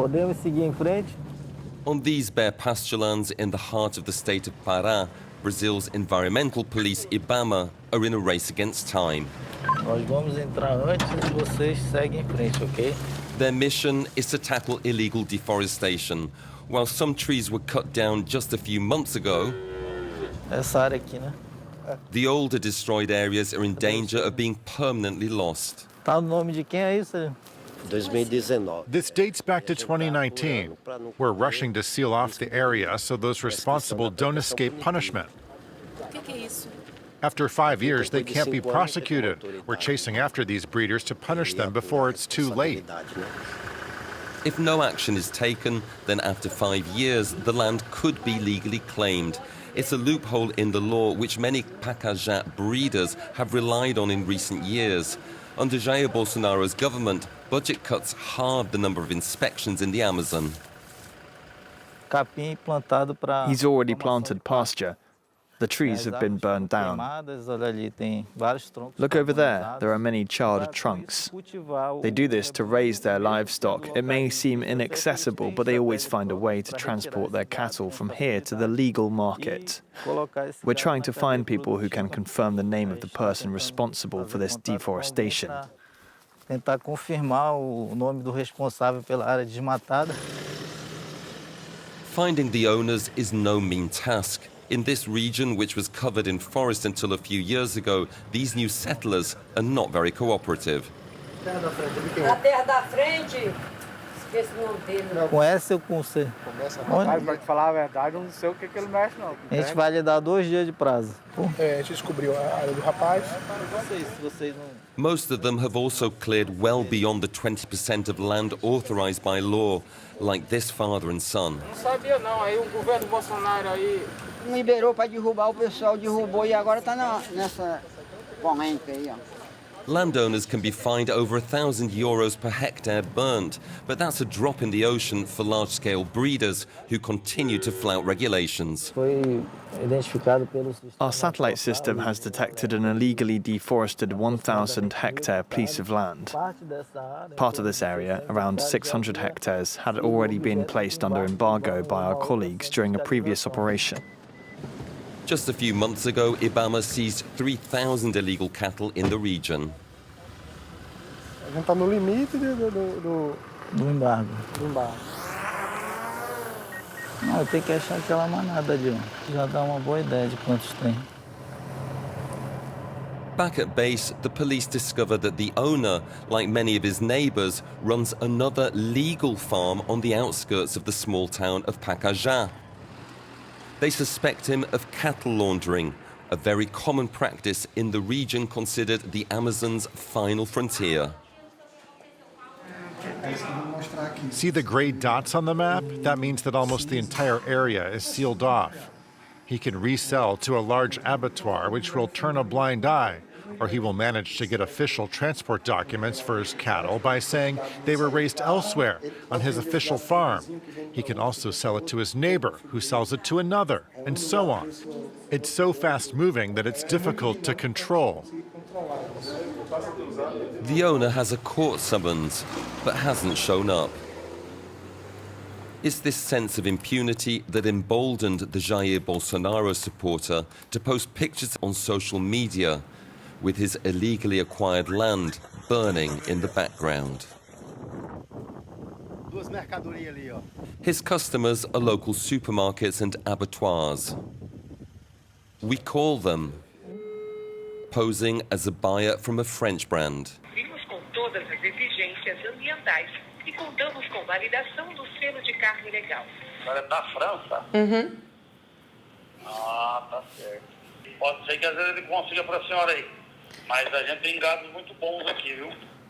Podemos seguir em frente? On these bare pasture lands in the heart of the state of Pará, Brazil's environmental police, IBAMA, are in a race against time. Nós vamos entrar antes e vocês seguem em frente, ok? Their mission is to tackle illegal deforestation. While some trees were cut down just a few months ago, Essa área aqui, né? the older destroyed areas are in danger of being permanently lost. Tá o nome de quem é isso? 2019. This dates back to 2019. We're rushing to seal off the area so those responsible don't escape punishment. After 5 years, they can't be prosecuted. We're chasing after these breeders to punish them before it's too late. If no action is taken, then after 5 years, the land could be legally claimed. It's a loophole in the law which many Pacajá breeders have relied on in recent years. Under Jair Bolsonaro's government, budget cuts halved the number of inspections in the Amazon. Capim plantado para. He's already planted pasture. The trees have been burned down. Olha ali, tem vários troncos. Look over there, there are many charred trunks. They do this to raise their livestock. It may seem inaccessible, but they always find a way to transport their cattle from here to the legal market. We're trying to find people who can confirm the name of the person responsible for this deforestation. Tentar confirmar o nome do responsável pela área desmatada. Finding the owners is no mean task. In this region, which was covered in forest until a few years ago, these new settlers are not very cooperative. A terra da frente, esqueci o nome dele. Com S ou com C? Para te falar a verdade, eu não sei o que ele mexe, não. A gente vai lhe dar 2 dias de prazo. A gente descobriu a área do rapaz. Most of them have also cleared well beyond the 20% of land authorized by law, like this father and son. Não sabia não, aí o governo Bolsonaro aí liberou para derrubar, o pessoal derrubou e agora está nessa corrente aí, ó. Landowners can be fined over €1,000 per hectare burnt, but that's a drop in the ocean for large-scale breeders who continue to flout regulations. Our satellite system has detected an illegally deforested 1,000-hectare piece of land. Part of this area, around 600 hectares, had already been placed under embargo by our colleagues during a previous operation. Just a few months ago, IBAMA seized 3,000 illegal cattle in the region. a gente está no limite do embargo. Não, eu tenho que achar aquela manada ali, ó. Já dá uma boa ideia de quantos tem. Back at base, the police discover that the owner, like many of his neighbors, runs another legal farm on the outskirts of the small town of Pacajá. They suspect him of cattle laundering, a very common practice in the region considered the Amazon's final frontier. See the gray dots on the map? That means that almost the entire area is sealed off. He can resell to a large abattoir, which will turn a blind eye, or he will manage to get official transport documents for his cattle by saying they were raised elsewhere on his official farm. He can also sell it to his neighbor, who sells it to another, and so on. It's so fast-moving that it's difficult to control. The owner has a court summons, but hasn't shown up. It's this sense of impunity that emboldened the Jair Bolsonaro supporter to post pictures on social media with his illegally acquired land burning in the background. His customers are local supermarkets and abattoirs. We call them, posing as a buyer from a French brand. Cumprimos com todas as exigências ambientais e contamos com validação do selo de carne legal. Agora é da França? Uhum. Ah, tá certo. Pode ser que às vezes ele consiga para a senhora aí, mas a gente tem gados muito bons aqui, viu?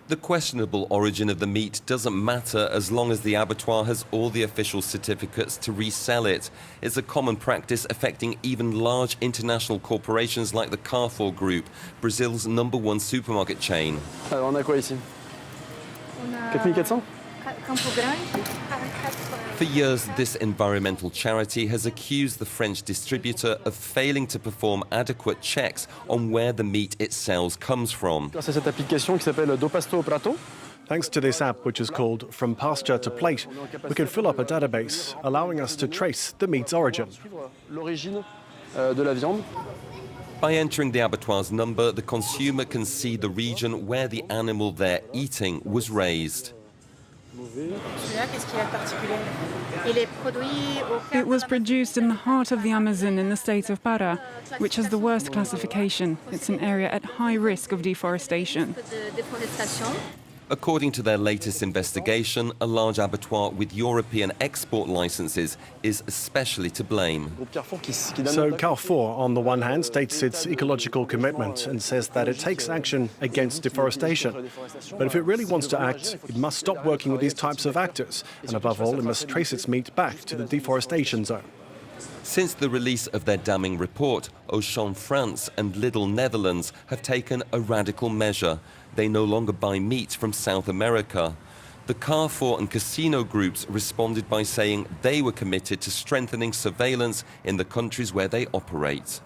The questionable origin of the meat doesn't matter as long as the abattoir has all the official certificates to resell it. It's a common practice affecting even large international corporations like the Carrefour Group, Brazil's #1 supermarket chain. Alors on a quoi ici? 4400? Campo Grande. For years, this environmental charity has accused the French distributor of failing to perform adequate checks on where the meat it sells comes from. C'est cette application qui s'appelle Dos Pasto au Prato. Thanks to this app, which is called From Pasture to Plate, we can fill up a database, allowing us to trace the meat's origin. By entering the abattoir's number, the consumer can see the region where the animal they're eating was raised. It was produced in the heart of the Amazon in the state of Pará, which has the worst classification. It's an area at high risk of deforestation. According to their latest investigation, a large abattoir with European export licenses is especially to blame. So Carrefour, on the one hand, states its ecological commitment and says that it takes action against deforestation. But if it really wants to act, it must stop working with these types of actors. And above all, it must trace its meat back to the deforestation zone. Since the release of their damning report, Auchan France and Lidl Netherlands have taken a radical measure. They no longer buy meat from South America. The Carrefour and Casino groups responded by saying they were committed to strengthening surveillance in the countries where they operate.